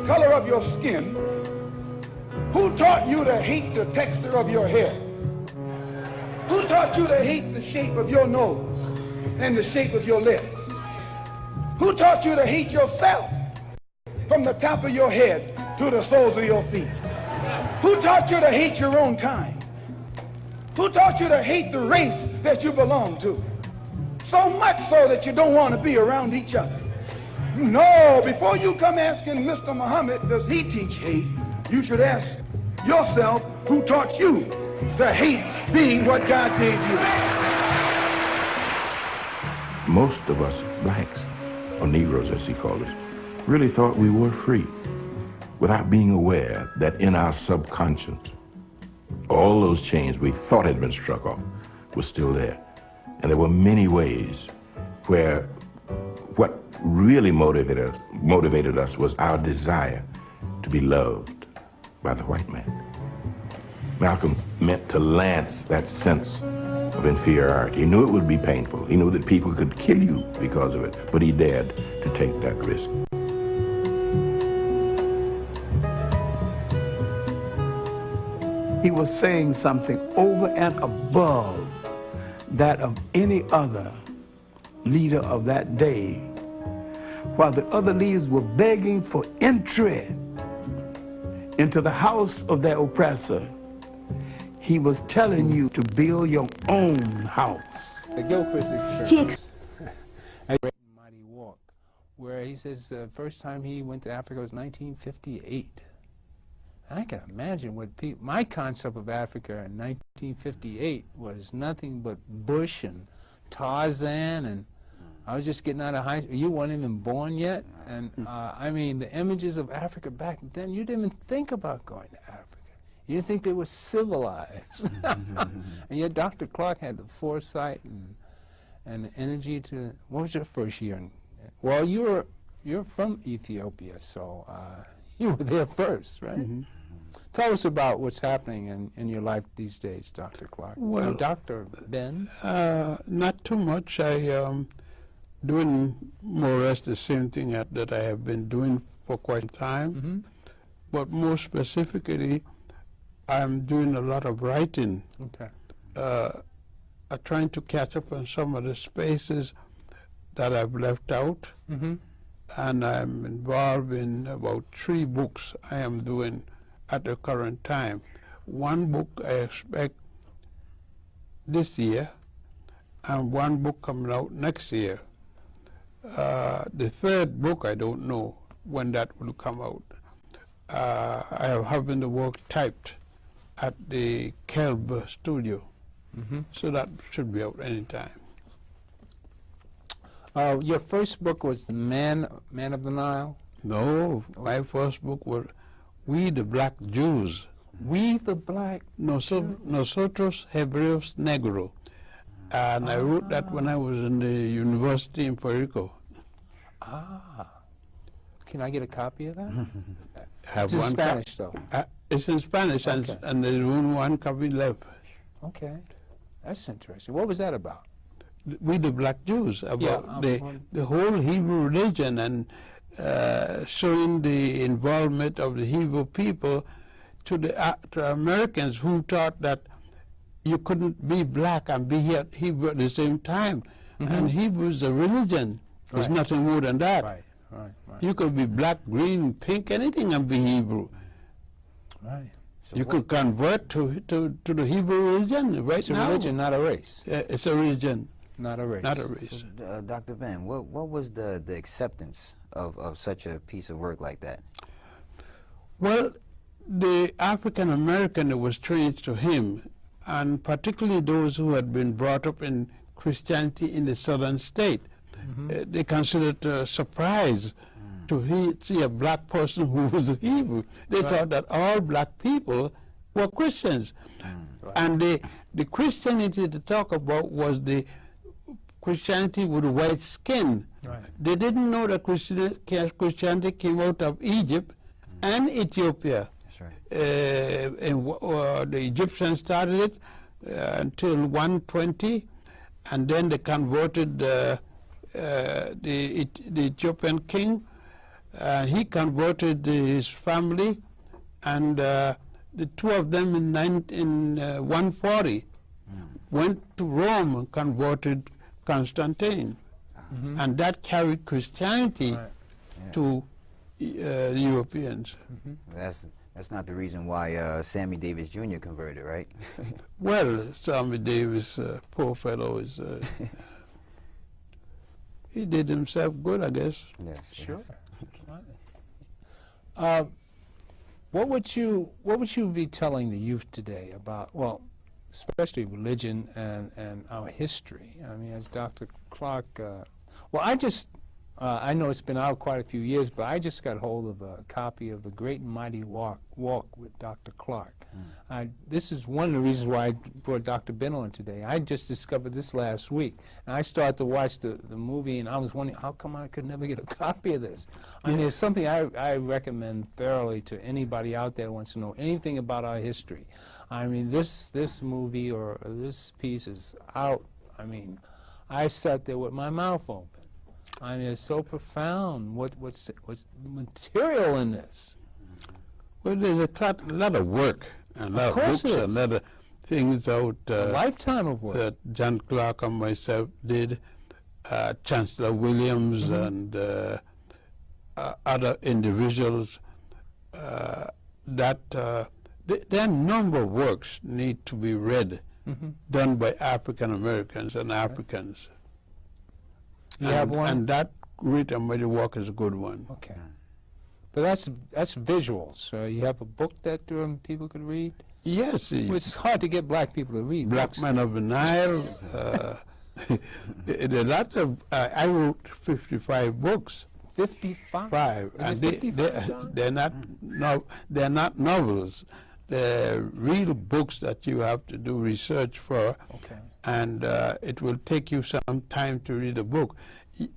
color of your skin? Who taught you to hate the texture of your hair? Who taught you to hate the shape of your nose and the shape of your lips? Who taught you to hate yourself from the top of your head to the soles of your feet? Who taught you to hate your own kind? Who taught you to hate the race that you belong to? So much so that you don't want to be around each other. No, before you come asking Mr. Muhammad, does he teach hate? You should ask yourself, who taught you to hate being what God gave you? Most of us blacks, or Negroes as he called us, really thought we were free without being aware that in our subconscious, all those chains we thought had been struck off were still there. And there were many ways where what really motivated us was our desire to be loved by the white man. Malcolm meant to lance that sense of inferiority. He knew it would be painful. He knew that people could kill you because of it, but he dared to take that risk. He was saying something over and above that of any other leader of that day, while the other leaders were begging for entry into the house of their oppressor. He was telling you to build your own house. The Gilchrist Experience, a great and mighty walk, where he says the first time he went to Africa was 1958. I can imagine what my concept of Africa in 1958 was nothing but bush and Tarzan, and I was just getting out of high school. You weren't even born yet, and I mean, the images of Africa back then, you didn't even think about going to Africa. You didn't think they were civilized. And yet Dr. Clark had the foresight and the energy to, what was your first year? Well, you're from Ethiopia, so you were there first, right? Mm-hmm. Tell us about what's happening in your life these days, Dr. Clark. Well, Dr. Ben? Not too much. I am doing more or less the same thing that I have been doing for quite some time. Mm-hmm. But more specifically, I'm doing a lot of writing. Okay. I'm trying to catch up on some of the spaces that I've left out. Mm-hmm. And I'm involved in about 3 books I am doing at the current time. One book I expect this year, and one book coming out next year. The 3rd book, I don't know when that will come out. I am having the work typed at the Kelb studio, so that should be out anytime. Your first book was The Man of the Nile? No, my first book was We the Black Jews. We the Black Nosotros Hebreos Negro. And I wrote that when I was in the university in Puerto Rico. Can I get a copy of that? Have it's in Spanish, though. It's in Spanish, okay. and there's only one copy left. Okay. That's interesting. What was that about? We the Black Jews, about the whole Hebrew religion, and showing the involvement of the Hebrew people to Americans who thought that you couldn't be black and be Hebrew at the same time. Mm-hmm. And Hebrew is a religion. There's nothing more than that. Right. You could be black, green, pink, anything, and be Hebrew. Right. So you could convert to the Hebrew religion right it's now. It's a religion, not a race. It's a religion. Not a race. Not a race. So, Dr. Ben, what was the acceptance of such a piece of work like that? Well, the African American that was trained to him, and particularly those who had been brought up in Christianity in the southern state, they considered it a surprise to see a black person who was a Hebrew. They thought that all black people were Christians. And the Christianity to talk about was the Christianity with white skin. They didn't know that Christianity came out of Egypt and Ethiopia. The Egyptians started it until 120, and then they converted the Ethiopian king He converted his family, and the two of them in 140 went to Rome and converted Constantine. And that carried Christianity to the Europeans. That's not the reason why Sammy Davis Jr. converted, right? Well, Sammy Davis, poor fellow, is he did himself good, I guess. Yes. Sure. What would you be telling the youth today about, well, especially religion and our history? I mean, as Dr. Clark, I know it's been out quite a few years, but I just got hold of a copy of The Great and Mighty Walk with Dr. Clark. This is one of the reasons why I brought Dr. Ben on today. I just discovered this last week, and I started to watch the movie, and I was wondering, how come I could never get a copy of this? I mean, it's something I recommend thoroughly to anybody out there who wants to know anything about our history. I mean, this movie or this piece is out. I mean, I sat there with my mouth open. I mean, it's so profound. What's material in this? Well, there's a lot of work and a lot of books and a lot of things out. A lifetime of work. That John Clark and myself did, Chancellor Williams and other individuals. There are a number of works need to be read, done by African Americans and Africans. You have one? And that Great and Mighty Walk is a good one. Okay. But that's visuals. You have a book that people could read? Yes. Well, it's hard to get black people to read Black books. Man of the Nile. A lot of, I wrote 55 books. 55? And Is it 55, they're not novels. They're real books that you have to do research for. Okay. And it will take you some time to read a book.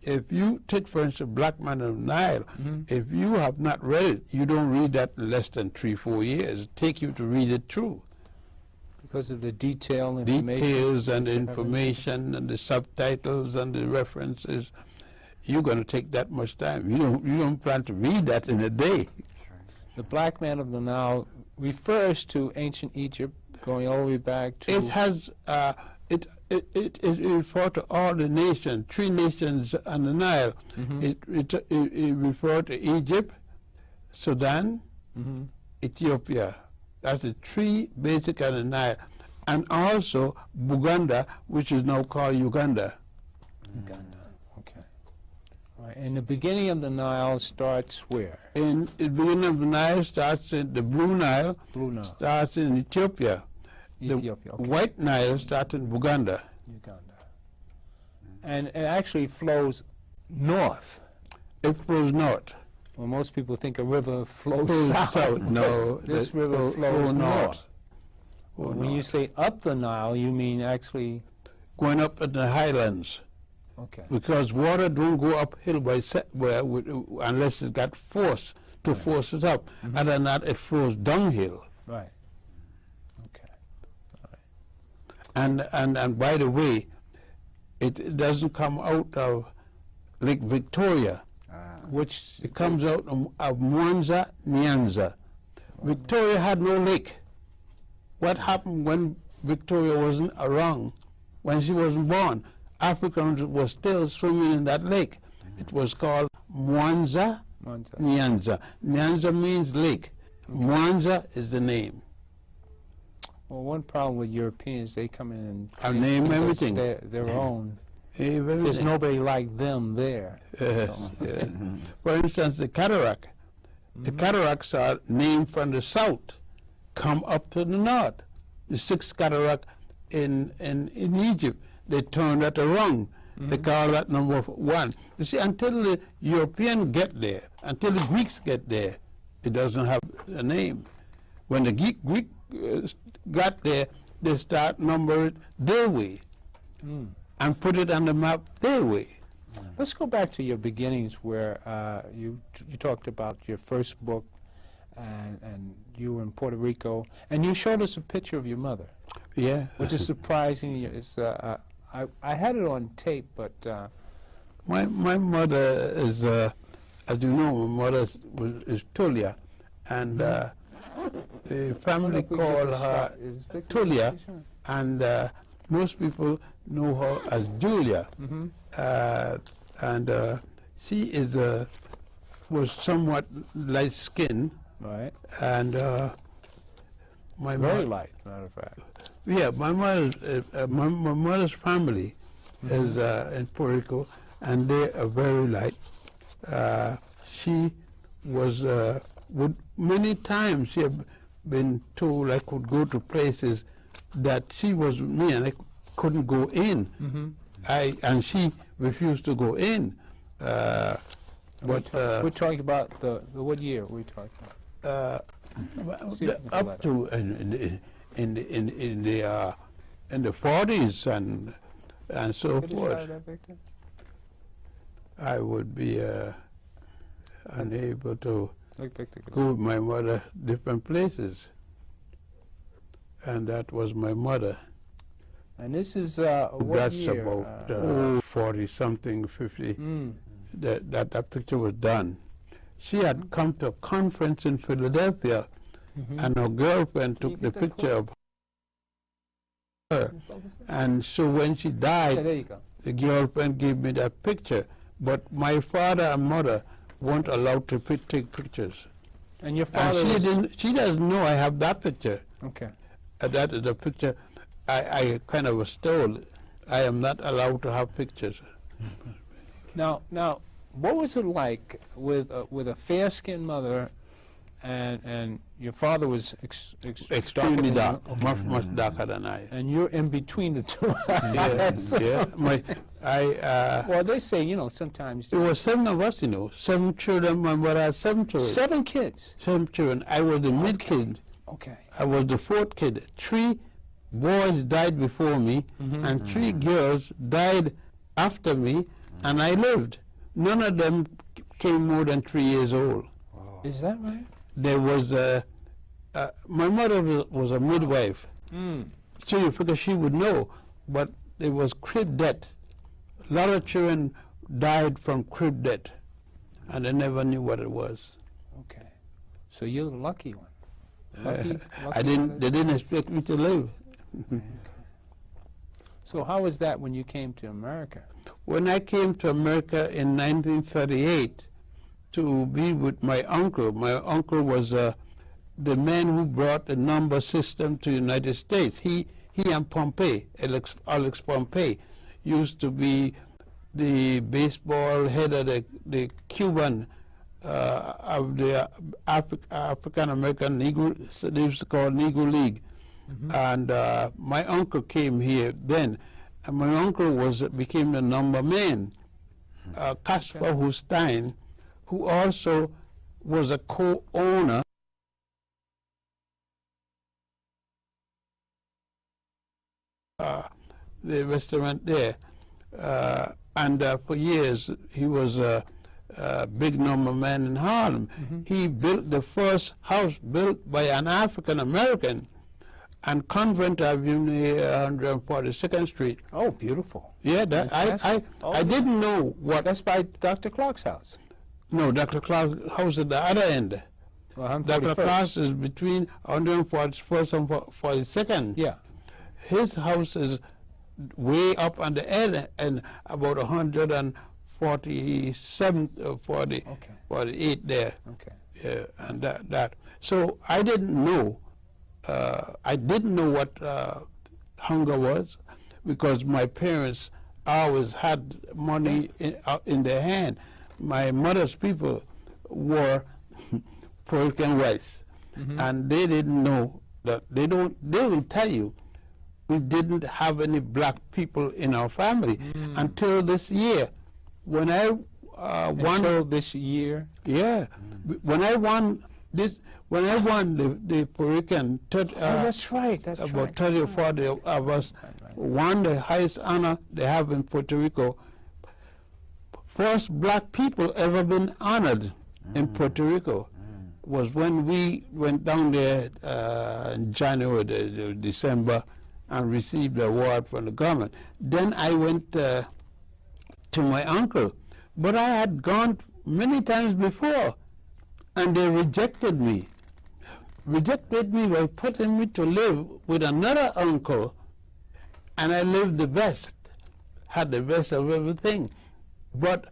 If you take, for instance, Black Man of the Nile, if you have not read it, you don't read that in less than 3-4 years. It takes you to read it through. Because of the details and information and the subtitles and the references, you're going to take that much time. You don't plan to read that in a day. The Black Man of the Nile refers to ancient Egypt, going all the way back to... It has, it refers to all the nations, 3 nations on the Nile. It refers to Egypt, Sudan, Ethiopia. That's the 3 basic on the Nile. And also Buganda, which is now called Uganda. Uganda, okay. All right. And the beginning of the Nile starts where? In the beginning of the Nile starts in the Blue Nile. Blue Nile. Starts in Ethiopia. Ethiopia, okay. The White Nile starts in Buganda. Uganda. And it actually flows north. It flows north. Well, most people think a river flows south. No. This river flows north. Well, when you say up the Nile, you mean actually... Going up in the highlands. Okay. Because water don't go uphill unless it's got force to force it up. Other than that, it flows downhill. Right. Okay. All right. And by the way, it doesn't come out of Lake Victoria. Which it comes out of Mwanza, Nyanza. Victoria had no lake. What happened when Victoria wasn't around? When she wasn't born, Africans were still swimming in that lake. It was called Mwanza, Nyanza. Nyanza means lake. Mwanza is the name. Well, one problem with Europeans, they come in and name everything. Their own. Everything. There's nobody like them there. Yes, yes. For instance, the cataract. The cataracts are named from the south, come up to the north. The 6th cataract in Egypt, they turn that around. They call that number 1. You see, until the Europeans get there, until the Greeks get there, it doesn't have a name. When the Greek got there, they start number it their way and put it on the map their way. Let's go back to your beginnings where you talked about your first book and you were in Puerto Rico, and you showed us a picture of your mother. Yeah. Which is surprising. It's, I had it on tape, but... My mother is as you know, my mother is Tulia, and the family call her Tulia, and most people know her as Julia. And she is was somewhat light skinned. Right. And my Very light, matter of fact. yeah, my mother's family is in Puerto Rico, and they are very light. She was many times she had been told I could go to places that she was with me and I couldn't go in. And she refused to go in. But we're talking about the what year are we talking about? Up to in the 40s and so forth. I would be unable to go with my mother different places, and that was my mother. And this is what That's year? about 40 something, 50. That picture was done. She had come to a conference in Philadelphia, and her girlfriend took the picture of her. And so when she died, the girlfriend gave me that picture. But my father and mother weren't allowed to take pictures. And your father she doesn't know I have that picture. Okay. That is a picture I kind of was told I am not allowed to have pictures. Now, what was it like with a fair-skinned mother, and your father was Extremely dark, much darker than I. and you're in between the two? Well, they say, sometimes There were 7 of us, 7 children. My mother had 7 children. 7 kids. 7 children. I was the mid kid. Okay. I was the 4th kid. 3 boys died before me, and 3 girls died after me, and I lived. None of them came more than 3 years old. Is that right? There was my mother was a midwife, so you figure she would know, but there was crib death. A lot of children died from crib death, and they never knew what it was. Okay. So you're the lucky one. They didn't expect me to live. So how was that when you came to America? When I came to America in 1938 to be with my uncle was the man who brought the number system to the United States. He and Pompey, Alex Pompey, used to be the baseball head of the Cuban of the African American Negro, they used to call Negro League. And my uncle came here then, and my uncle became the number man. Caspar Hussein, who also was a co-owner the restaurant there, and for years he was a big number man in Harlem. He built the first house built by an African American on Convent Avenue, 142nd Street. Oh, beautiful. Yeah, I didn't know what. That's by Dr. Clark's house. No, Dr. Clark's house at the other end. Well, Dr. Clark's is between 141st and 42nd. Yeah. His house is way up on the end and about 147th or 48 there. Okay. Yeah, and that. So I didn't know. I didn't know what hunger was, because my parents always had money in their hand. My mother's people were pork and rice, and they didn't know that. They will tell you we didn't have any black people in our family until this year, when I won. Until this year. Yeah, when I won this. When I won the Puerto Rican, that's right. That's about 30 or 40 of us won the highest honor they have in Puerto Rico. First black people ever been honored in Puerto Rico was when we went down there in January, December, and received the award from the government. Then I went to my uncle, but I had gone many times before, and they rejected me. Rejected me by putting me to live with another uncle, and I lived the best, had the best of everything, but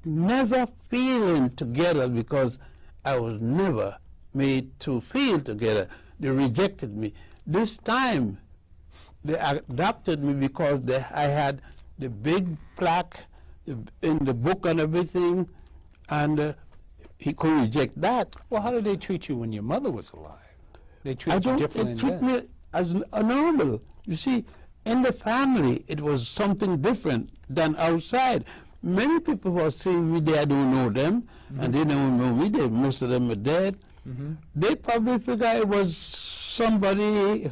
never feeling together because I was never made to feel together. They rejected me. This time, they adopted me because I had the big plaque in the book and everything, and he could reject that. Well, how did they treat you when your mother was alive? They treated you differently They treat me as a normal. You see, in the family, it was something different than outside. Many people who are seeing me there, I don't know them, and they don't know me. Most of them are dead. They probably figure I was somebody,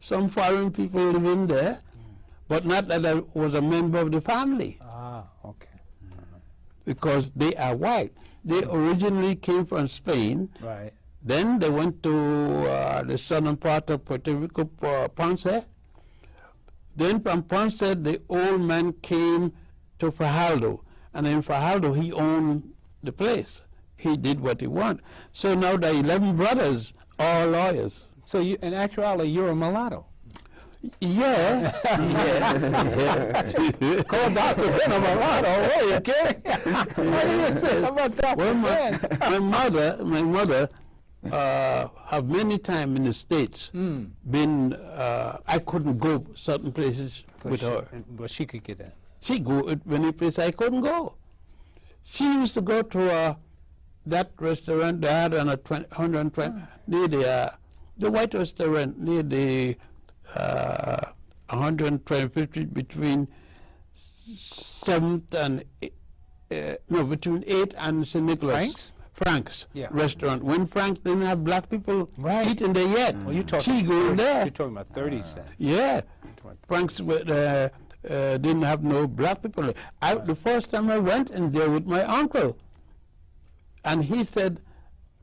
some foreign people living there, but not that I was a member of the family. Ah, okay. Because they are white. They originally came from Spain. Right. Then they went to the southern part of Puerto Rico, Ponce. Then from Ponce, the old man came to Fajardo. And in Fajardo, he owned the place. He did what he wanted. So now the 11 brothers are lawyers. So you, in actuality, you're a mulatto. Yeah. Yeah. Call Dr. Ben a mulatto. Hey, you kidding? What do you say about Dr. Well, Ben? my mother have many times in the States been, I couldn't go certain places with her. But she could get in. She go at many places I couldn't go. She used to go to that restaurant they had on 120, near the white restaurant near the 125th between 7th and between 8th and St. Nicholas. Frank's restaurant. When Frank's didn't have black people eating there yet. Well, you're talking. She go there. You're talking about 30s then. Yeah. Frank's didn't have no black people. The first time I went in there with my uncle, and he said,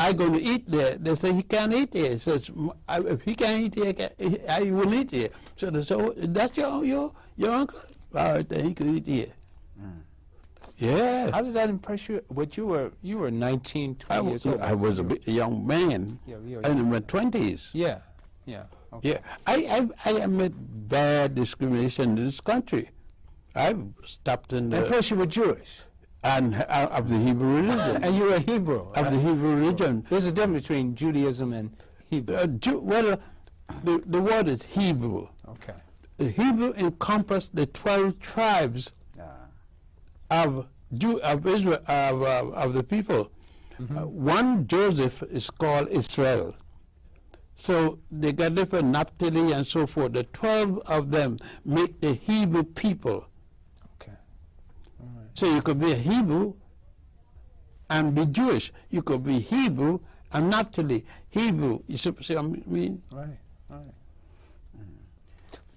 "I'm going to eat there." They say he can't eat here. He says, "If he can't eat here, I will eat here." So they said, "Oh, that's your uncle? All right, then he can eat here." Yeah. How did that impress you? But you were 19, 20 years old. I was a young man, in my 20s. Yeah, yeah. Okay. Yeah, I met bad discrimination in this country. I've stopped in the... And plus you were Jewish. And of the Hebrew religion. And you were Hebrew. Of the Hebrew religion. There's a difference between Judaism and Hebrew. The word is Hebrew. Okay. The Hebrew encompassed the 12 tribes of Israel, of the people. One Joseph is called Israel. So they got different Naphtali and so forth. The 12 of them make the Hebrew people. Okay. All right. So you could be a Hebrew and be Jewish. You could be Hebrew and Naphtali. Hebrew. You see what I mean? Right.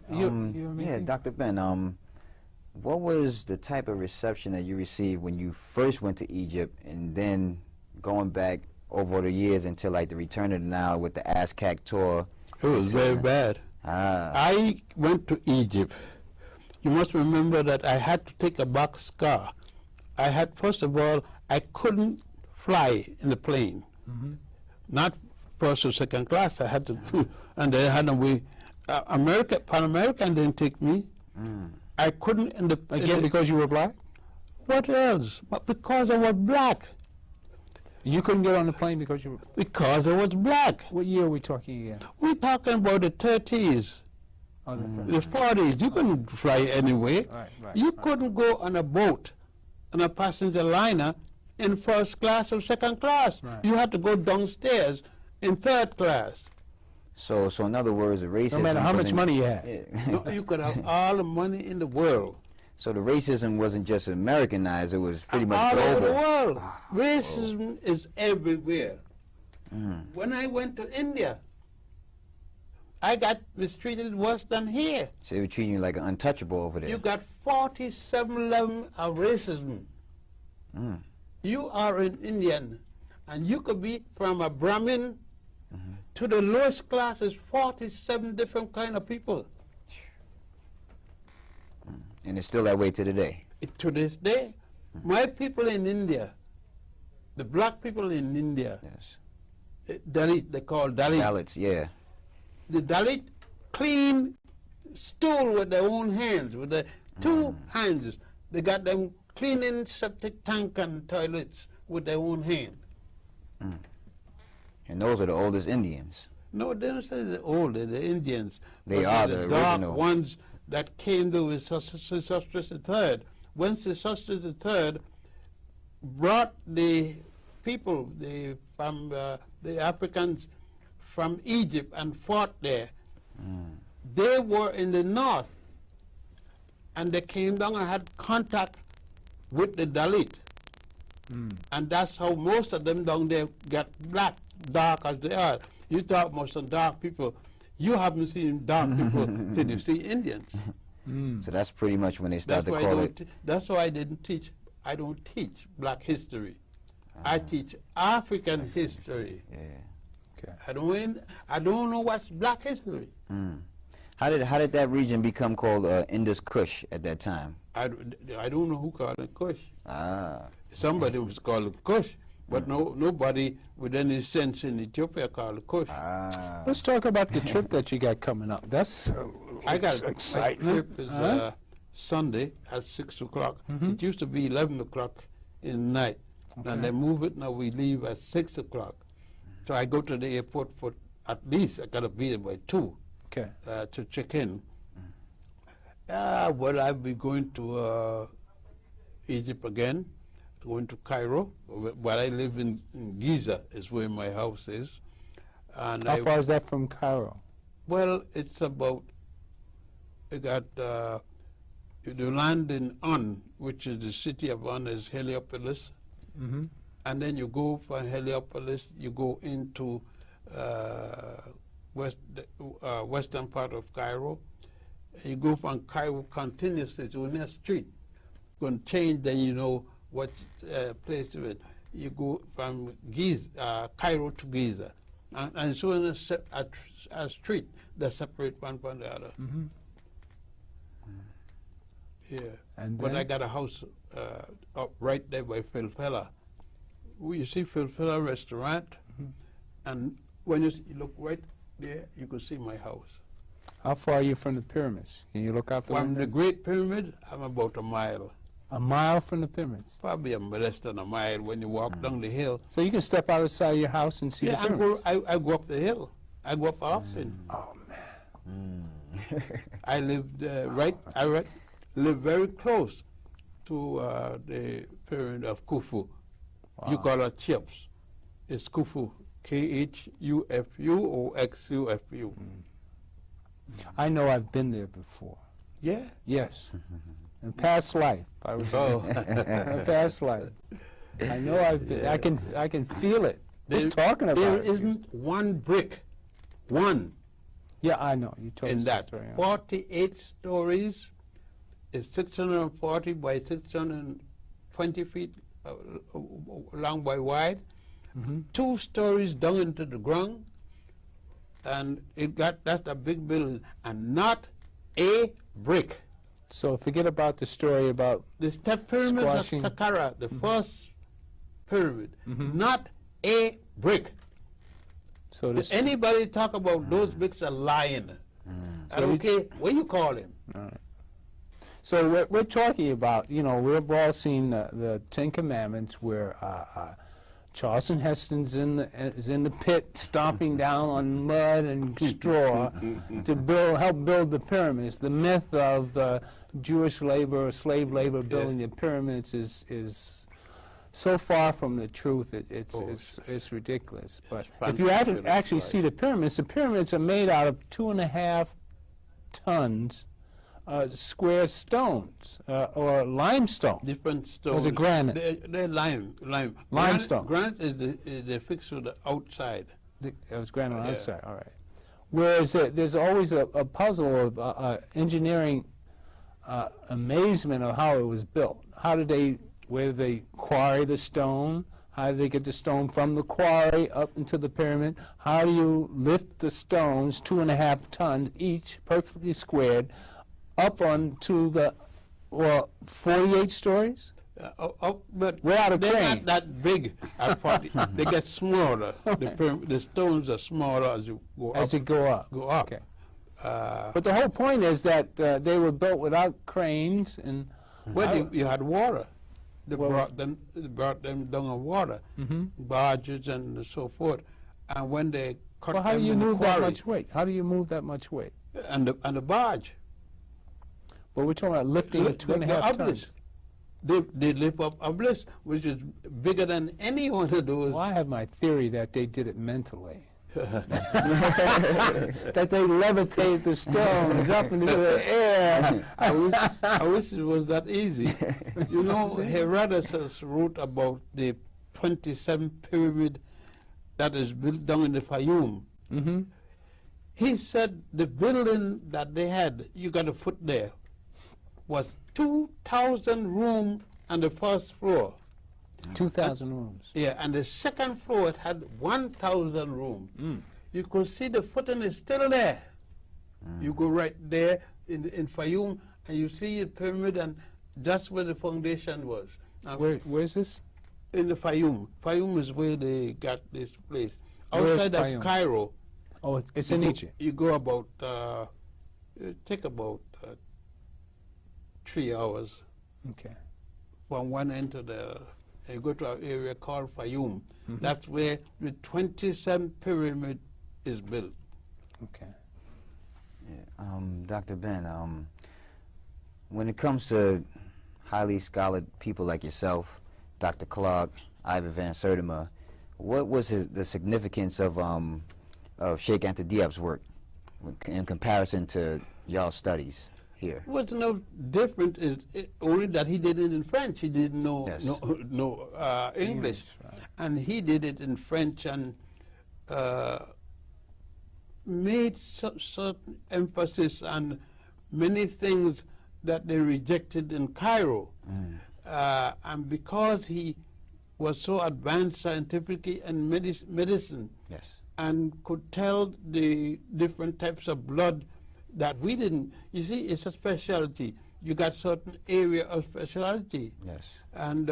Yeah, Dr. Ben, what was the type of reception that you received when you first went to Egypt, and then going back over the years until like the Return of the Nile with the Aztec tour? It was very bad. I went to Egypt. You must remember that I had to take a boxcar. I had, first of all, I couldn't fly in the plane. Not first or second class. I had to, and they had a Pan American didn't take me. I couldn't because you were black? What else? But because I was black. You couldn't get on the plane because you were... Because I was black. What year are we talking again? We're talking about the 30s. Oh, the 30s. The 40s. You couldn't fly anyway. You couldn't go on a boat, on a passenger liner, in first class or second class. You had to go downstairs in third class. So in other words, the racism... No matter how much money you had. No, you could have all the money in the world. So the racism wasn't just Americanized, it was pretty much all global. over the world. Racism is everywhere. When I went to India, I got mistreated worse than here. So they were treating you like an untouchable over there. You got 47 levels of racism. You are an Indian, and you could be from a Brahmin to the lowest class is 47 different kind of people. And it's still that way to today. To this day, my people in India, The black people in India, Yes. Dalit, they call Dalit. Dalits, yeah. The Dalit clean stool with their own hands, with their two hands. They got them cleaning septic tank and toilets with their own hand. And those are the oldest Indians. No, they don't say the older, the Indians. They But are they're the dark original. ones that came to with Sesostris III. When Sesostris III brought the people, from the Africans from Egypt and fought there, they were in the north, and they came down and had contact with the Dalit. And that's how most of them down there got black, dark as they are. You talk most of dark people. You haven't seen dark people till you see Indians. So that's pretty much when they started to call it. That's why I don't teach black history. I teach African history. Yeah. Okay. I don't know what's black history. How did that region become called Indus Kush at that time? I don't know who called it Kush. Ah. Somebody was called it Kush, but nobody with any sense in Ethiopia called it Kush. Ah. Let's talk about the trip that you got coming up. That's I got exciting. My trip is Sunday at 6 o'clock. It used to be 11 o'clock in the night. And they move it, now we leave at 6 o'clock. So I go to the airport for at least, I got to be there by 2 to check in. Well, I'll be going to Egypt again, going to Cairo, where I live in Giza is where my house is. And How far is that from Cairo? Well, it's about, I got, you land in On, which is the city of On, is Heliopolis. And then you go from Heliopolis, you go into western part of Cairo. You go from Cairo continuously to a street. Going to change, then you know what place to it. You go from Cairo to Giza. And so in a street that separate one from the other. Yeah. And But then? I got a house up right there by Philfella. You see Philfella restaurant, and when you look right there, you can see my house. How far are you from the pyramids? Can you look out the From window? the Great Pyramid, I'm about a mile. A mile from the pyramids. Probably less than a mile when you walk down the hill. So you can step outside your house and see the Yeah, pyramids. I go up the hill. I go up often. Oh, man. I lived I live very close to the pyramid of Khufu. You call it Cheops. It's Khufu, Khufu or Xufu. I know I've been there before. Yeah. Yes. In past life, I was in past life. I know I've been. I can feel it. Just talking about There it. isn't one brick, one Yeah, I know. You told in us that. story, yeah. 48 stories is 640 by 620 feet long by wide. 2 stories down into the ground, and that's a big building, and not a brick. So forget about the story about The step pyramids Squashing. of Saqqara, the first pyramid, not a brick. so this. Anybody talk about those bricks are lying. I don't care what you call him. So we're talking about, we've all seen the Ten Commandments where Charleston Heston's is in the pit stomping down on mud and straw to help build the pyramids. The myth of Jewish labor or slave labor building the pyramids is so far from the truth. It's ridiculous. But if you actually see the pyramids are made out of 2.5 tons square stones or limestone. Different stones. Was it granite? They're lime. Limestone. Granite is the fixed to the outside. It was granite on the outside. All right. Whereas there's always a puzzle of engineering amazement of how it was built. Where did they quarry the stone? How did they get the stone from the quarry up into the pyramid? How do you lift the stones, 2.5 tons each, perfectly squared, up onto the 48 stories? But without a they're crane. not that big at 40. They get smaller. The stones are smaller as you go up. As you go up. Go up. Okay. But the whole point is that they were built without cranes, and Well, you had water. They Well- brought them down on water, barges and so forth. And when they cut well, how do them you in the move that quarry, much weight? How do you move that much weight? and the barge, Well, we're talking about lifting the- at 2.5 the tons. obelisk. They lift up obelisk, which is bigger than any one of those. Well, I have my theory that they did it mentally. That they levitated the stones up into the air. I wish it was that easy. You know, Herodotus wrote about the 27 pyramid that is built down in the Fayoum. Mm-hmm. He said the building that they had, you got a foot there, was 2,000 rooms on the first floor. 2,000 rooms. Yeah, and the second floor it had 1,000 rooms. You could see the footing is still there. You go right there in Fayoum, and you see the pyramid, and that's where the foundation was. Now, Where's this? in the Fayoum. Fayoum is where they got this place. Where's Outside Fayoum? of Cairo. Oh, it's in you go- Egypt. You go about, take about 3 hours Okay. from one end to the, you go to an area called Fayoum. That's where the 27th pyramid is built. Okay. Dr. Ben, when it comes to highly scholarly people like yourself, Dr. Clark, Ivor Van Sertima, what was the significance of Sheikh Anta Diop's work in comparison to y'all's studies here? What's no different is only that he did it in French. He didn't know Yes. no English, right. and he did it in French and made certain emphasis on many things that they rejected in Cairo. And because he was so advanced scientifically in medicine, Yes. and could tell the different types of blood that we didn't. You see, it's a specialty. You got certain area of specialty. Yes. And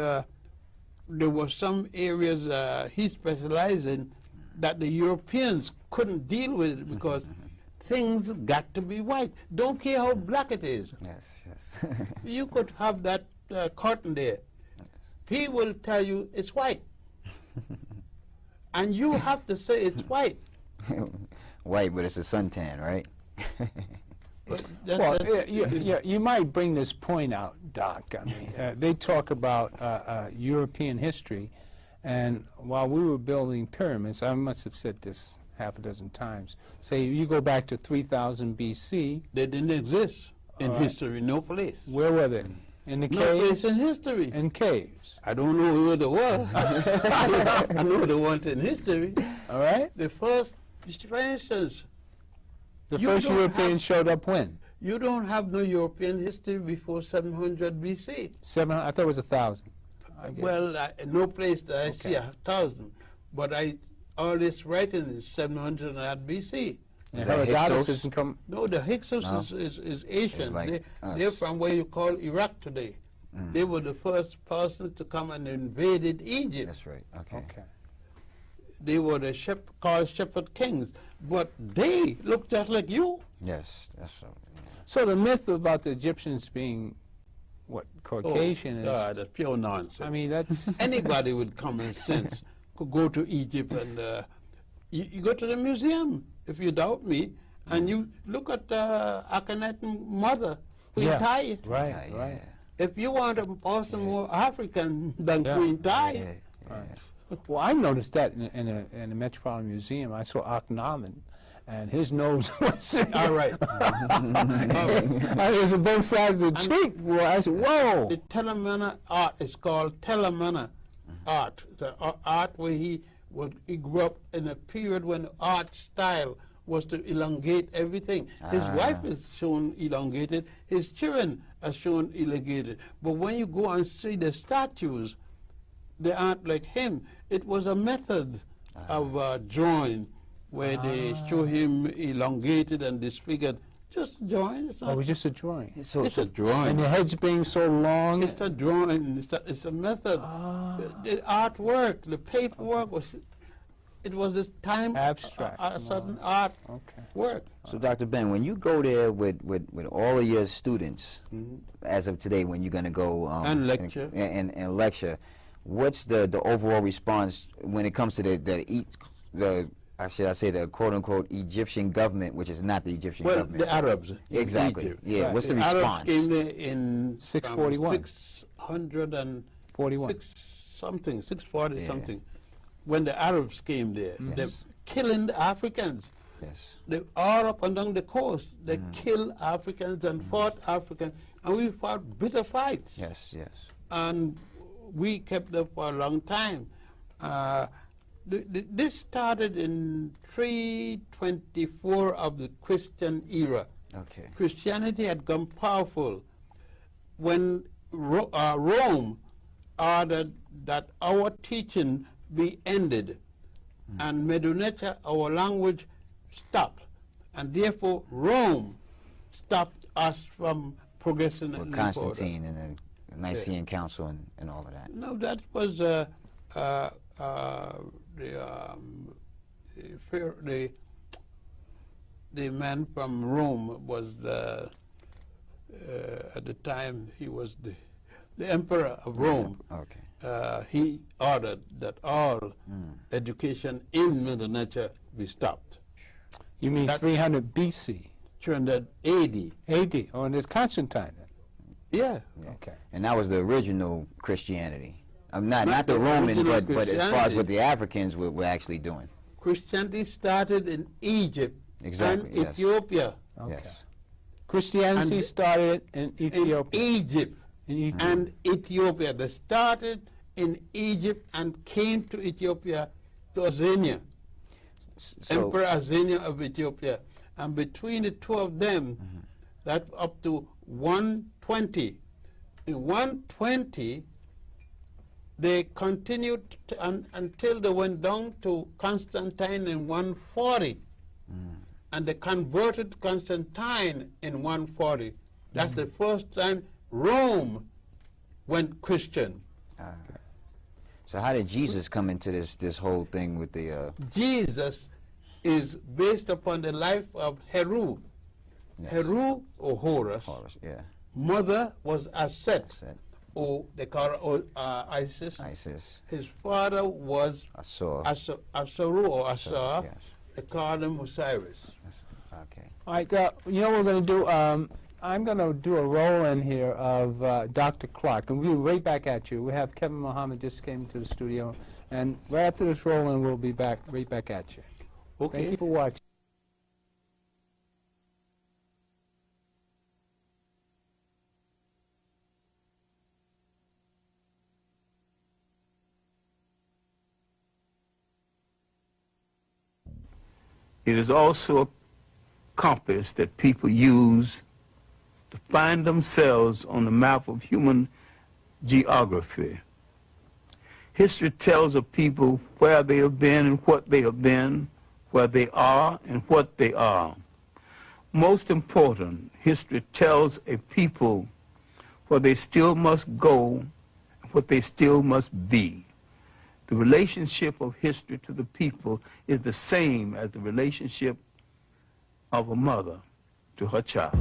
there were some areas he specialized in that the Europeans couldn't deal with it because things got to be white. Don't care how black it is. Yes, yes. You could have that curtain there. He will tell you it's white. And you have to say it's white. White, but it's a suntan, right? But Well, you might bring this point out, Doc. I mean, they talk about European history, and while we were building pyramids, I must have said this half a dozen times. Say you go back to 3000 B.C. They didn't exist in All right. history, no place. Where were they? In the No caves? place in history. In caves. I don't know where they were. I know they weren't in history. All right. The first, for instance, The You first don't European have- showed up when? you don't have no European history before 700 BC. 700. I thought it was 1,000. I get it. Well, no place that I see Okay. 1,000, but all this writing is 700 and BC. And Is that Herodotus Hyksos? isn't come. No, the Hyksos No. is Asian. like They're us. from where you call Iraq today. They were the first person to come and invaded Egypt. That's right. Okay. Okay. They were the called shepherd kings, but they looked just like you. Yes, that's so. So the myth about the Egyptians being, what, Caucasian is. That's pure nonsense. I mean, that's. Anybody with common sense could go to Egypt and you go to the museum, if you doubt me, and you look at Akhenaten mother, Queen Yeah. Tai. Right, right. If you want a person more African than Yeah. Queen Tai, Yeah. Right. Well, I noticed that in the Metropolitan Museum. I saw Akhenaten, and his nose was. all right. I was on both sides of the cheek. Boy, I said, "Whoa!" The Telemana art is called Telemana art. The art where he grew up in a period when art style was to elongate everything. His wife is shown elongated. His children are shown elongated. But when you go and see the statues, they aren't like him. It was a method of drawing where they show him elongated and disfigured just a drawing. It's Oh, not, it was just a drawing. it's a drawing. And the heads being so long. It's a drawing. It's a method. The artwork, the paperwork it was this time Abstract. a certain art work. So, Dr. Ben, when you go there with all of your students, as of today, when you're going to go And lecture. and lecture, what's the overall response when it comes to the should I say the quote-unquote Egyptian government, which is not the Egyptian Well, government? the Arabs. in Exactly. Egypt. Yeah. What's the Arabs response? came there in 641. 641. 640 Yeah. something. When the Arabs came there, they're Yes. killing the Africans. Yes. They all up and down the coast. They kill Africans and fought Africans, and we fought bitter fights. Yes. Yes. And we kept them for a long time. This started in 324 of the Christian era. Okay. Christianity had become powerful when Rome ordered that our teaching be ended, and Medunecha, our language, stopped, and therefore Rome stopped us from progressing. Well, any Constantine and the Nicene Council and all of that. further. No, that was the man from Rome was at the time he was the emperor of Rome. Okay. He ordered that all education in Mother Nature be stopped. You mean 300 BC? 300 AD. AD? Oh, and there's Constantine then. Yeah. Okay. And that was the original Christianity. Not the Roman, original but as far as Christianity. what the Africans were actually doing. Christianity started in Egypt Exactly, and yes. Ethiopia. Okay. Yes. Christianity And- started in Ethiopia. In Egypt In Ethiopia. and Ethiopia. They started in Egypt and came to Ethiopia, to Azania, So, Emperor Azania of Ethiopia. And between the two of them, that's up to 120. In 120, they continued until they went down to Constantine in 140. And they converted Constantine in 140. That's the first time Rome went Christian. so how did Jesus come into this whole thing with the? Jesus is based upon the life of Heru. Yes. Heru or Horus. Horus, yeah. Mother was Aset, Set, or they call her Isis. Isis, His father was Asur. Asaru or Asar. Yes. They called him Osiris. Okay. All right, you know what we're going to do? I'm going to do a roll-in here of Dr. Clark, and we'll be right back at you. We have Kevin Muhammad just came to the studio, and right after this roll-in, we'll be right back at you. Okay. Thank you for watching. It is also a compass that people use to find themselves on the map of human geography. History tells of people where they have been and what they have been, where they are and what they are. Most important, history tells a people where they still must go and what they still must be. The relationship of history to the people is the same as the relationship of a mother to her child.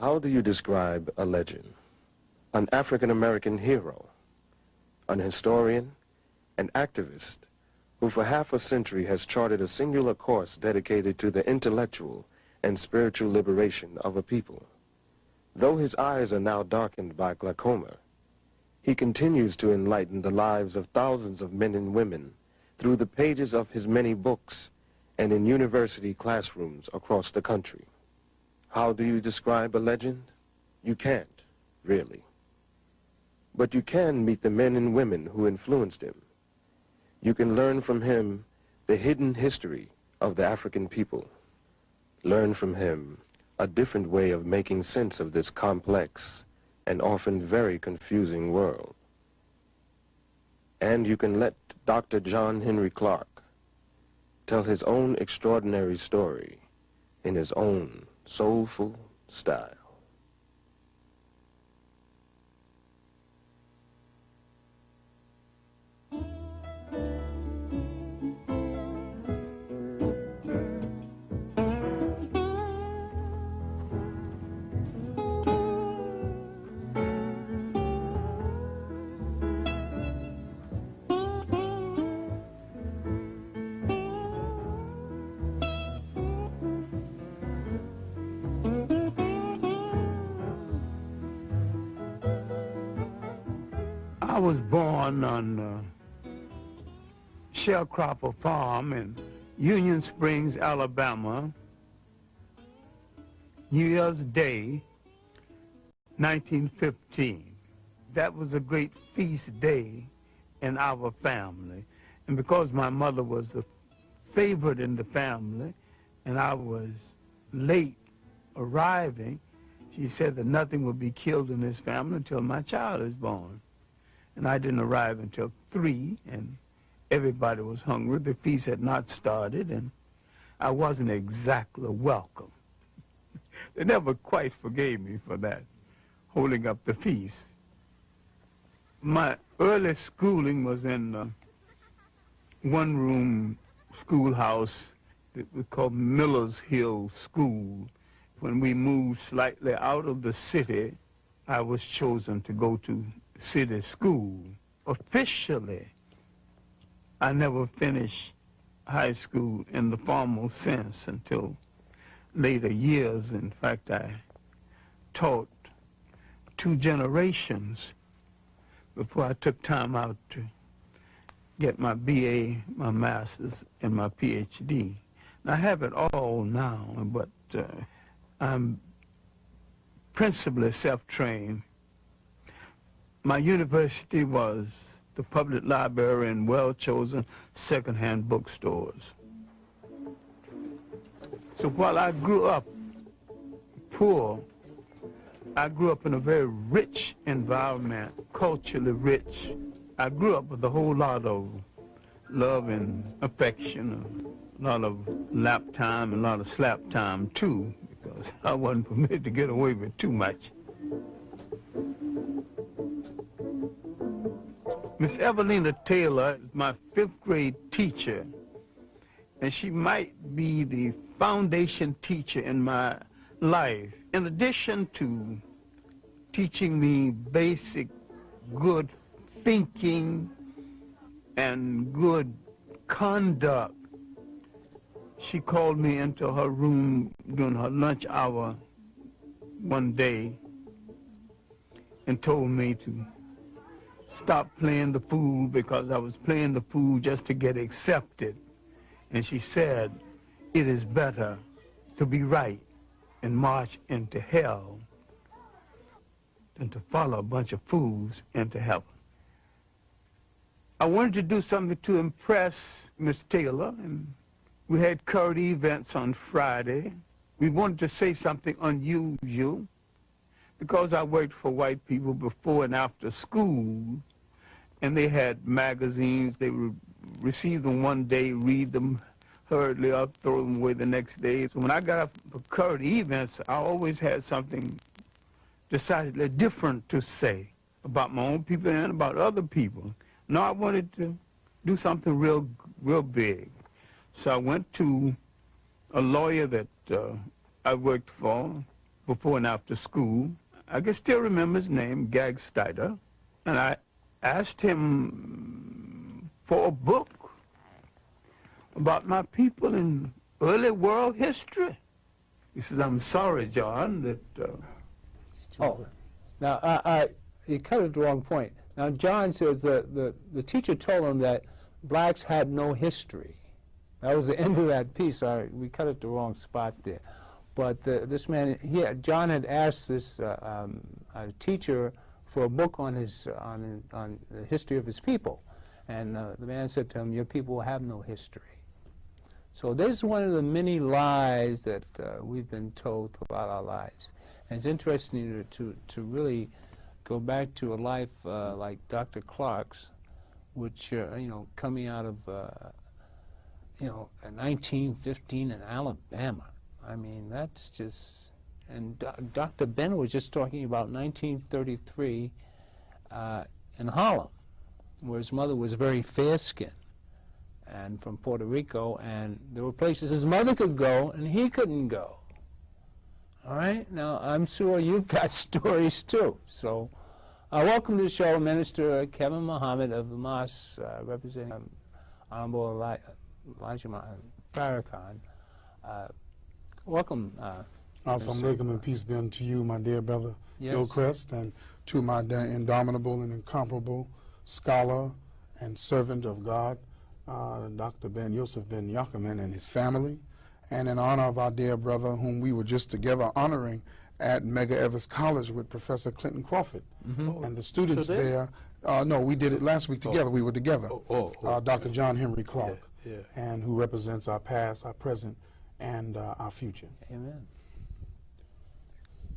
How do you describe a legend? An African-American hero, an historian, an activist, who for half a century has charted a singular course dedicated to the intellectual and spiritual liberation of a people. Though his eyes are now darkened by glaucoma, he continues to enlighten the lives of thousands of men and women through the pages of his many books and in university classrooms across the country. How do you describe a legend? You can't, really. But you can meet the men and women who influenced him. You can learn from him the hidden history of the African people. Learn from him a different way of making sense of this complex and often very confusing world. And you can let Dr. John Henry Clark tell his own extraordinary story in his own soulful style. I was born on Sharecropper Farm in Union Springs, Alabama, New Year's Day, 1915. That was a great feast day in our family. And because my mother was a favorite in the family and I was late arriving, she said that nothing would be killed in this family until my child is born. And I didn't arrive until 3, and everybody was hungry. The feast had not started, and I wasn't exactly welcome. They never quite forgave me for that, holding up the feast. My early schooling was in a one-room schoolhouse that we called Miller's Hill School. When we moved slightly out of the city, I was chosen to go to city school. Officially, I never finished high school in the formal sense until later years. In fact, I taught 2 generations before I took time out to get my BA, my master's, and my PhD. And I have it all now, but I'm principally self-trained. My university was the public library and well-chosen second-hand bookstores. So while I grew up poor, I grew up in a very rich environment, culturally rich. I grew up with a whole lot of love and affection, a lot of lap time and a lot of slap time too, because I wasn't permitted to get away with too much. Miss Evelina Taylor is my 5th grade teacher, and she might be the foundation teacher in my life. In addition to teaching me basic good thinking and good conduct, she called me into her room during her lunch hour one day and told me to stop playing the fool because I was playing the fool just to get accepted. And she said, it is better to be right and march into hell than to follow a bunch of fools into heaven. I wanted to do something to impress Miss Taylor, and we had current events on Friday. We wanted to say something unusual. Because I worked for white people before and after school, and they had magazines, they would receive them one day, read them hurriedly up, throw them away the next day. So when I got up for current events, I always had something decidedly different to say about my own people and about other people. No, I wanted to do something real big. So I went to a lawyer that I worked for, before and after school. I can still remember his name, Gag Steiner, and I asked him for a book about my people in early world history. He says, I'm sorry, John, that... Now, you cut at the wrong point. Now, John says that the teacher told him that blacks had no history. That was the end of that piece. We cut at the wrong spot there. But this man, John had asked this teacher for a book on the history of his people. And the man said to him, your people have no history. So this is one of the many lies that we've been told throughout our lives. And it's interesting to really go back to a life like Dr. Clark's, which, coming out of, 1915 in Alabama. I mean, that's just, and Dr. Ben was just talking about 1933 in Harlem, where his mother was very fair-skinned and from Puerto Rico, and there were places his mother could go and he couldn't go. All right? Now, I'm sure you've got stories too. So, welcome to the show, Minister Kevin Muhammad of the Mosque, representing Honorable Elijah Farrakhan. Welcome. Assalamu alaikum and peace be unto you, my dear brother Gilchrist, and to my indomitable and incomparable scholar and servant of God, Dr. Ben Yosef Ben Yakiman and his family, and in honor of our dear brother whom we were just together honoring at Medgar Evers College with Professor Clinton Crawford and the students there. No, we did it last week together. We were together. Dr. John Henry Clark, and who represents our past, our present, and our future. Amen.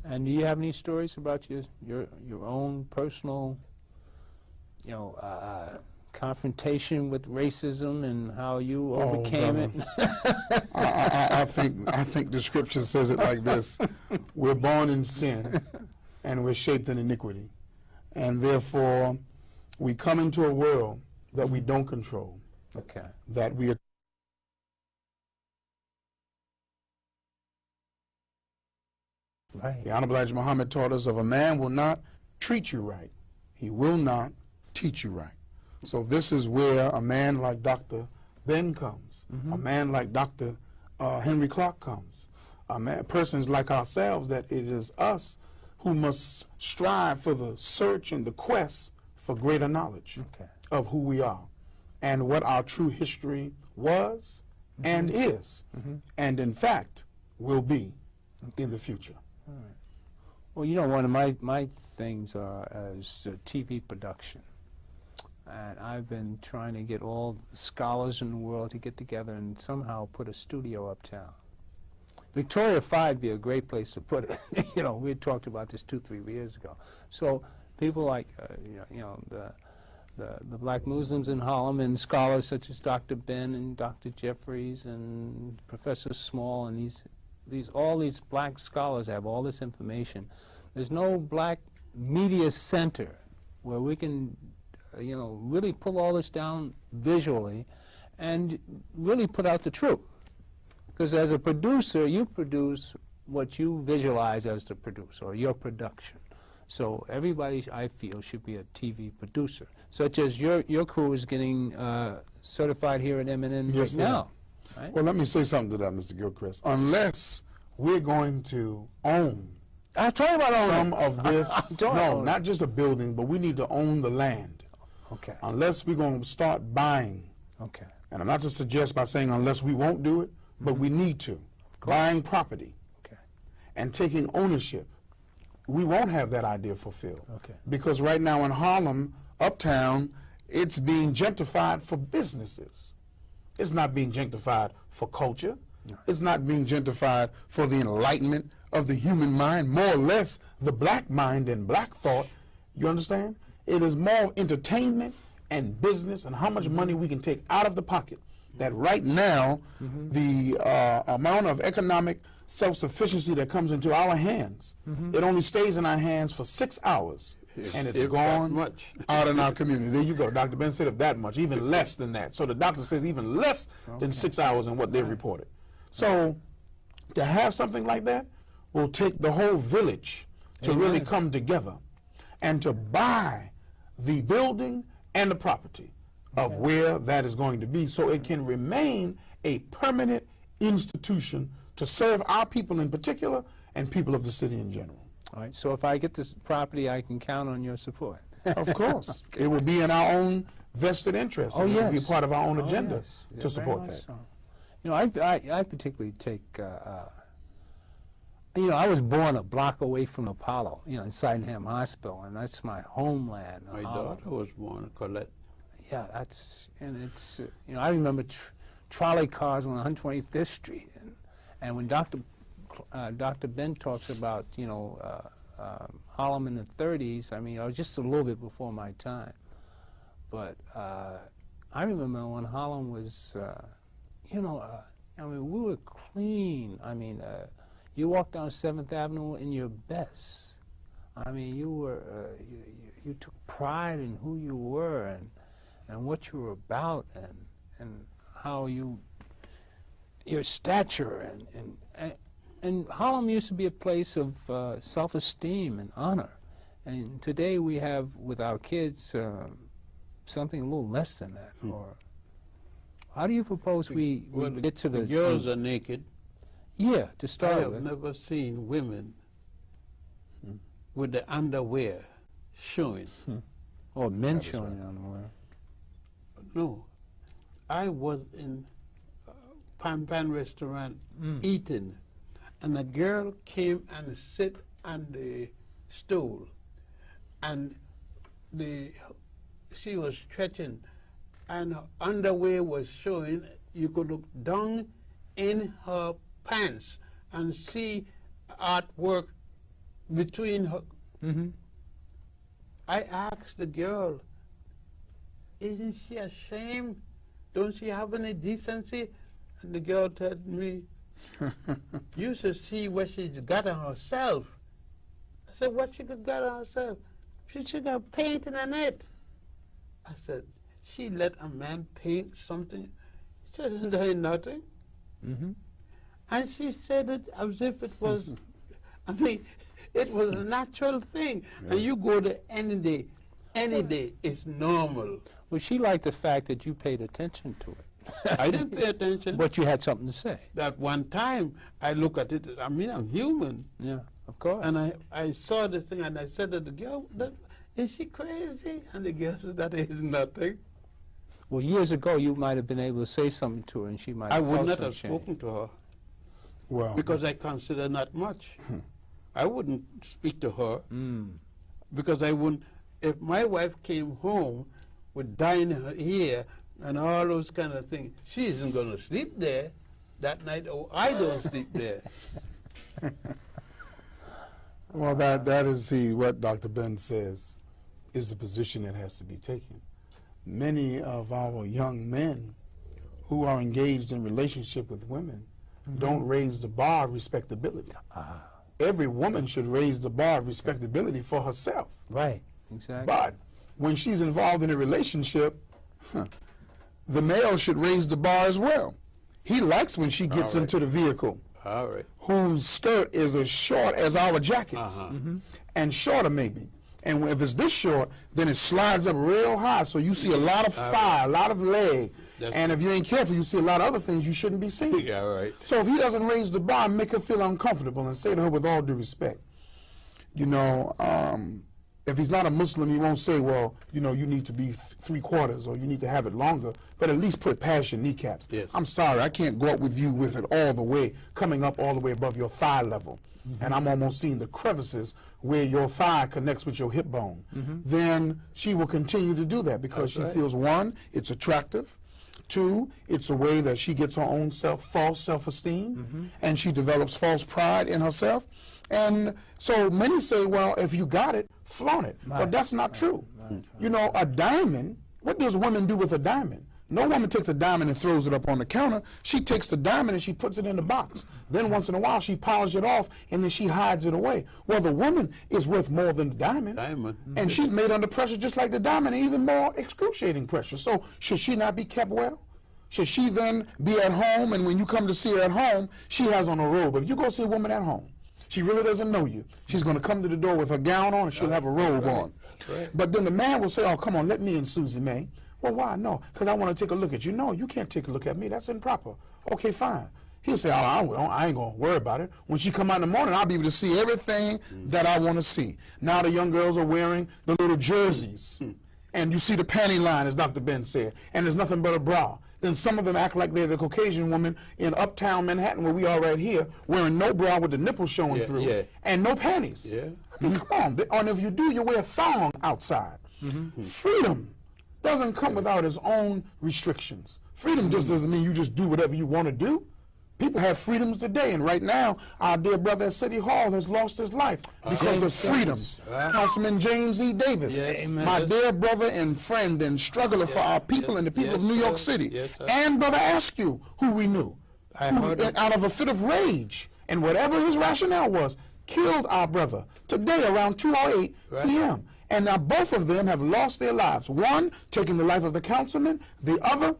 And do you have any stories about your own personal, confrontation with racism and how you overcame it? I think the scripture says it like this: we're born in sin, and we're shaped in iniquity, and therefore we come into a world that we don't control. Okay. That we are. Right. The Honorable Elijah Muhammad taught us, if a man will not treat you right, he will not teach you right. So this is where a man like Dr. Ben comes, a man like Dr. Henry Clark comes, persons like ourselves, that it is us who must strive for the search and the quest for greater knowledge of who we are and what our true history was and is, and in fact will be in the future. All right. Well, one of my things is TV production. And I've been trying to get all the scholars in the world to get together and somehow put a studio uptown. Victoria 5 would be a great place to put it. We had talked about this 2-3 years ago. So people like, the black Muslims in Harlem and scholars such as Dr. Ben and Dr. Jeffries and Professor Small and all these black scholars have all this information. There's no black media center where we can, really pull all this down visually and really put out the truth. Because as a producer, you produce what you visualize as the producer, or your production. So everybody, I feel, should be a TV producer, such as your crew is getting certified here at M&N right now. Right? Well, let me say something to that, Mr. Gilchrist. Unless we're going to own I'm talking about some of this, no, not just a building, but we need to own the land. Okay. Unless we're going to start buying. Okay. And I'm not to suggest by saying unless we won't do it, but we need to. Buying property. Okay. And taking ownership. We won't have that idea fulfilled. Okay. Because right now in Harlem, uptown, it's being gentrified for businesses. It's not being gentrified for culture. No. It's not being gentrified for the enlightenment of the human mind, more or less the black mind and black thought. You understand? It is more entertainment and business and how much money we can take out of the pocket. That right now, the amount of economic self-sufficiency that comes into our hands, it only stays in our hands for 6 hours. And it's gone out in our community. There you go. Dr. Ben said of that much, even less than that. So the doctor says even less than 6 hours in what they've reported. So to have something like that, will take the whole village to really come together and to buy the building and the property of where that is going to be, so it can remain a permanent institution to serve our people in particular and people of the city in general. All right, so if I get this property, I can count on your support. Of course. Okay. It will be in our own vested interest. Oh, it yes. will be part of our own agenda Yes. to support that. So. You know, I particularly take, you know, I was born a block away from Apollo, you know, in Sydenham Hospital, and that's my homeland. My daughter was born, Colette. Yeah, and it's, you know, I remember trolley cars on 125th Street, and when Dr. Ben talks about, you know, Harlem in the 30s, I mean, I was just a little bit before my time. But I remember when Harlem was, you know, I mean, we were clean. I mean, you walked down 7th Avenue in your best. I mean, you were, you took pride in who you were and what you were about and how your stature and Harlem used to be a place of self-esteem and honor. And today we have, with our kids, something a little less than that. Or how do you propose we get to the girls are naked. Yeah, to start with. I have never seen women with the underwear showing. Or men showing the underwear. No. I was in Pan Pan restaurant eating, and a girl came and sit on the stool, and she was stretching, and her underwear was showing. You could look down in her pants and see artwork between her. I asked the girl, isn't she ashamed? Don't she have any decency? And the girl told me, you should see what she's got on herself. I said, what she got on herself? She got painting on it. I said, she let a man paint something? She said, isn't there nothing? And she said it as if it was, I mean, it was a natural thing. And you go to any day, it's normal. Well, she liked the fact that you paid attention to it. I didn't pay attention. But you had something to say. That one time, I look at it, I mean, I'm human. Yeah, of course. And I saw the thing, and I said to the girl, is she crazy? And the girl said, that is nothing. Well, years ago, you might have been able to say something to her, and she might have I would felt not some have shame. spoken to her. Well, because I consider not much. I wouldn't speak to her because I wouldn't. If my wife came home with dye in her hair and all those kind of things, she isn't going to sleep there that night, or I don't sleep there. Well, that is what Dr. Ben says is the position that has to be taken. Many of our young men who are engaged in relationship with women don't raise the bar of respectability. Every woman should raise the bar of respectability for herself. Right, exactly. But when she's involved in a relationship, the male should raise the bar as well. He likes when she gets into the vehicle, whose skirt is as short as our jackets, and shorter maybe. And if it's this short, then it slides up real high, so you see a lot of thigh, a lot of leg. And if you ain't careful, you see a lot of other things you shouldn't be seeing. So if he doesn't raise the bar, make her feel uncomfortable and say to her with all due respect, you know, if he's not a Muslim, he won't say, well, you know, you need to be 3/4 or you need to have it longer, but at least put past your kneecaps. I'm sorry, I can't go up with you with it all the way, coming up all the way above your thigh level. And I'm almost seeing the crevices where your thigh connects with your hip bone. Then she will continue to do that because she feels, one, it's attractive. Two, it's a way that she gets her own false self-esteem, and she develops false pride in herself. And so many say, well, if you got it, flaunt it. But that's not true. You know, a diamond, what does women do with a diamond? No woman takes a diamond and throws it up on the counter. She takes the diamond and she puts it in the box. Then once in a while she polishes it off and then she hides it away. Well, the woman is worth more than the diamond. And she's made under pressure just like the diamond, and even more excruciating pressure. So should she not be kept well? Should she then be at home, and when you come to see her at home, she has on a robe? If you go see a woman at home, She really doesn't know you. She's going to come to the door with her gown on and she'll have a robe on. Right. But then the man will say, oh, come on, let me in, Susie Mae. Well, why? No, because I want to take a look at you. No, you can't take a look at me. That's improper. Okay, fine. He'll say, oh, I ain't going to worry about it. When she come out in the morning, I'll be able to see everything that I want to see. Now the young girls are wearing the little jerseys. And you see the panty line, as Dr. Ben said, and there's nothing but a bra. Then some of them act like they're the Caucasian woman in uptown Manhattan, where we are right here, wearing no bra with the nipples showing through, and no panties. Yeah. I mean, come on. And if you do, you wear a thong outside. Freedom doesn't come without its own restrictions. Freedom just doesn't mean you just do whatever you want to do. People have freedoms today, and right now, our dear brother at City Hall has lost his life because of freedoms. Councilman James E. Davis, my dear brother and friend and struggler for our people and the people of New York City, and Brother Askew, who we knew, who, out of a fit of rage, and whatever his rationale was, killed our brother today around 2:08 p.m. And now both of them have lost their lives. One taking the life of the councilman, the other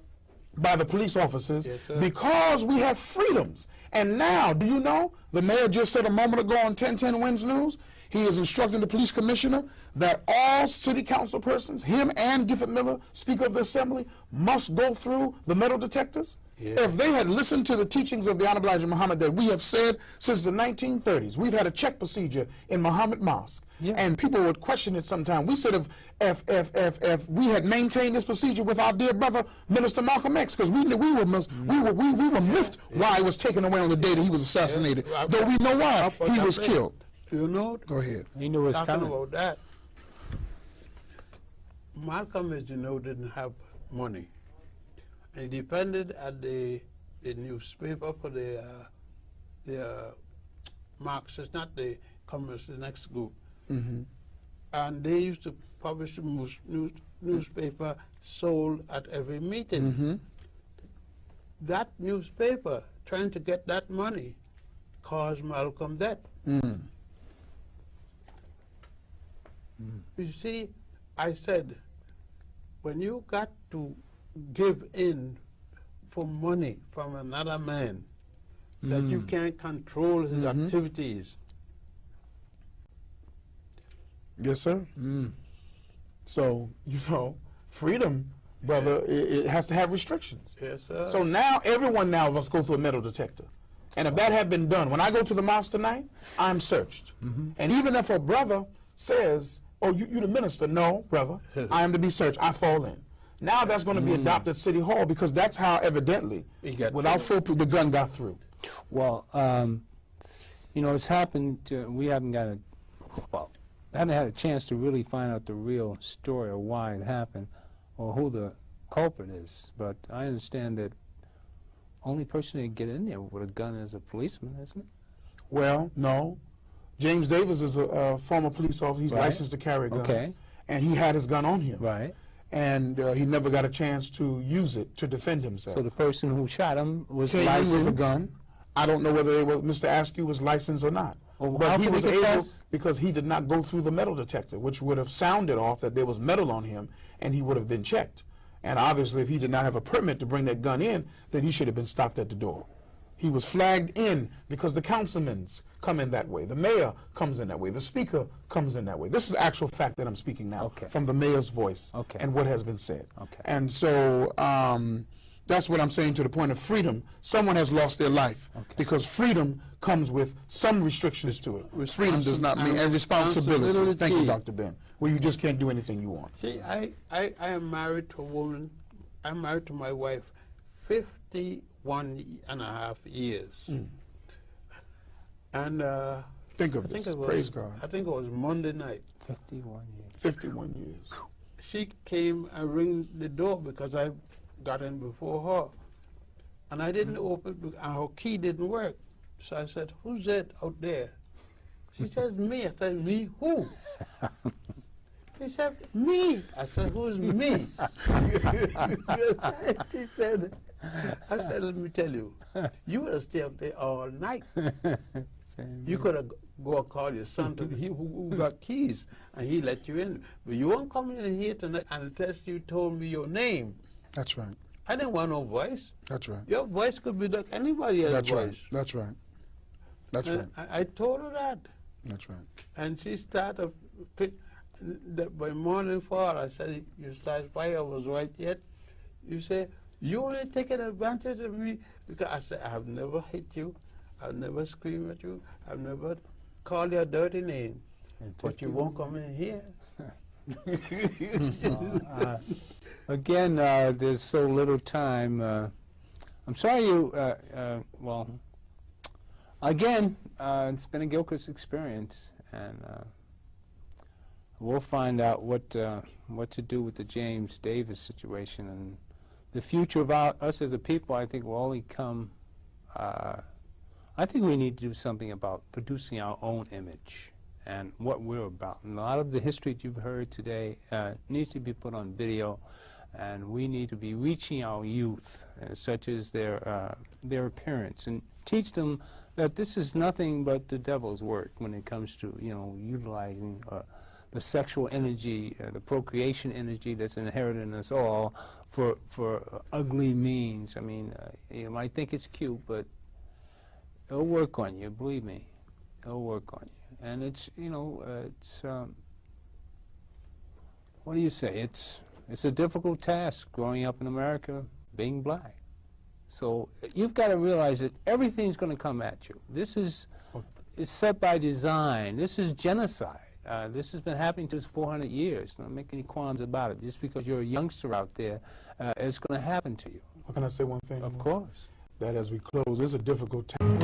by the police officers, because we have freedoms. And now, do you know, the mayor just said a moment ago on 1010 Wins News, he is instructing the police commissioner that all city council persons, him and Gifford Miller, Speaker of the Assembly, must go through the metal detectors. If they had listened to the teachings of the Honorable Elijah Muhammad that we have said since the 1930s, we've had a check procedure in Muhammad Mosque, and people would question it sometimes. We said if we had maintained this procedure with our dear brother Minister Malcolm X, because we were miffed why it was taken away on the day that he was assassinated, though we know why he was killed. You know? Go ahead. He knew it was Talking coming. about that, Malcolm, as you know, didn't have money. And he depended on the newspaper for the Marxists, not the communists, the next group. And they used to publish the newspaper sold at every meeting. That newspaper, trying to get that money, caused Malcolm death. You see, I said, when you got to give in for money from another man, that you can't control his activities. Yes, sir. So, you know, freedom, brother, it has to have restrictions. Yes, sir. So now, everyone now must go through a metal detector. And if that had been done, when I go to the mosque tonight, I'm searched. And even if a brother says, oh, you the minister, no, brother, I am to be searched, I fall in. Now that's going to be adopted at City Hall, because that's how, evidently, without full proof, the gun got through. Well, you know, it's happened we haven't got haven't had a chance to really find out the real story or why it happened or who the culprit is. But I understand that only person that can get in there with a gun is a policeman, isn't it? Well, no. James Davis is a former police officer. He's licensed to carry a gun. Okay. And he had his gun on him. Right. And he never got a chance to use it to defend himself. So the person who shot him was came licensed? in with a gun. I don't know whether Mr. Askew was licensed or not. Well, but he was able, confess? because he did not go through the metal detector, which would have sounded off that there was metal on him, and he would have been checked. And obviously, if he did not have a permit to bring that gun in, then he should have been stopped at the door. He was flagged in because the councilmen's come in that way. The mayor comes in that way. The speaker comes in that way. This is actual fact that I'm speaking now from the mayor's voice and what has been said. And so that's what I'm saying to the point of freedom. Someone has lost their life because freedom comes with some restrictions to it. Freedom does not mean and responsibility. Thank you, Dr. Ben. Where you just can't do anything you want. See, I am married to a woman. I'm married to my wife 51 and a half years. And think of this. Praise God. I think it was Monday night. 51 years. 51 years. She came and rang the door because I got in before her. And I didn't open, and her key didn't work. So I said, who's that out there? She says, me. I said, me who? She said, me. I said, who's me? She said, I said, let me tell you, you would have stayed up there all night. You could have go and call your son to who got keys, and he let you in. But you won't come in here tonight unless you told me your name. That's right. I didn't want no voice. That's right. Your voice could be like anybody else's voice. That's right. That's right. I told her that. That's right. And she started, by morning 4, I said, you start 5, I was right yet. You say, you only taking advantage of me because I said, I have never hit you, I've never screamed at you, I've never called you a dirty name, but you won't come in here. Again, there's so little time. I'm sorry you, well, again, it's been a Gilchrist experience, and we'll find out what to do with the James Davis situation, and the future of us as a people, I think, will only come. I think we need to do something about producing our own image and what we're about. And a lot of the history that you've heard today needs to be put on video, and we need to be reaching our youth, such as their appearance, and teach them that this is nothing but the devil's work when it comes to, you know, utilizing the sexual energy, the procreation energy that's inherent in us all for ugly means. I mean, you might think it's cute, but it'll work on you, believe me. It'll work on you. And it's, you know, it's, what do you say? It's a difficult task growing up in America, being black. So you've got to realize that everything's going to come at you. This is set by design. This is genocide. This has been happening to us 400 years. Don't make any qualms about it. Just because you're a youngster out there, it's going to happen to you. Well, can I say one thing? Of course. That as we close, it's a difficult time.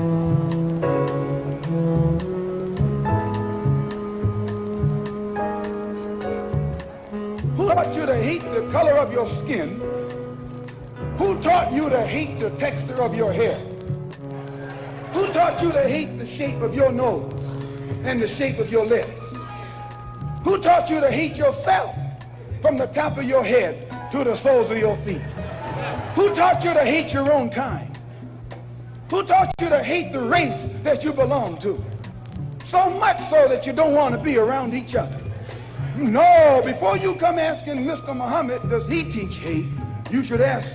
Who taught you to hate the color of your skin? Who taught you to hate the texture of your hair? Who taught you to hate the shape of your nose and the shape of your lips? Who taught you to hate yourself from the top of your head to the soles of your feet? Who taught you to hate your own kind? Who taught you to hate the race that you belong to? So much so that you don't want to be around each other. No, before you come asking Mr. Muhammad, does he teach hate, you should ask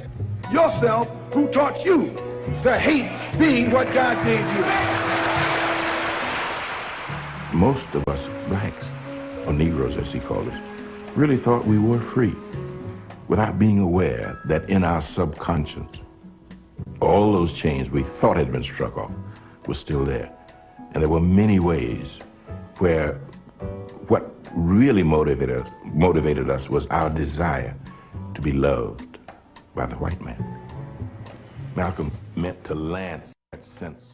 yourself, who taught you to hate being what God gave you? Most of us blacks, or Negroes as he called us, really thought we were free without being aware that in our subconscious, all those chains we thought had been struck off were still there. And there were many ways where what really motivated us was our desire to be loved by the white man. Malcolm meant to lance that sense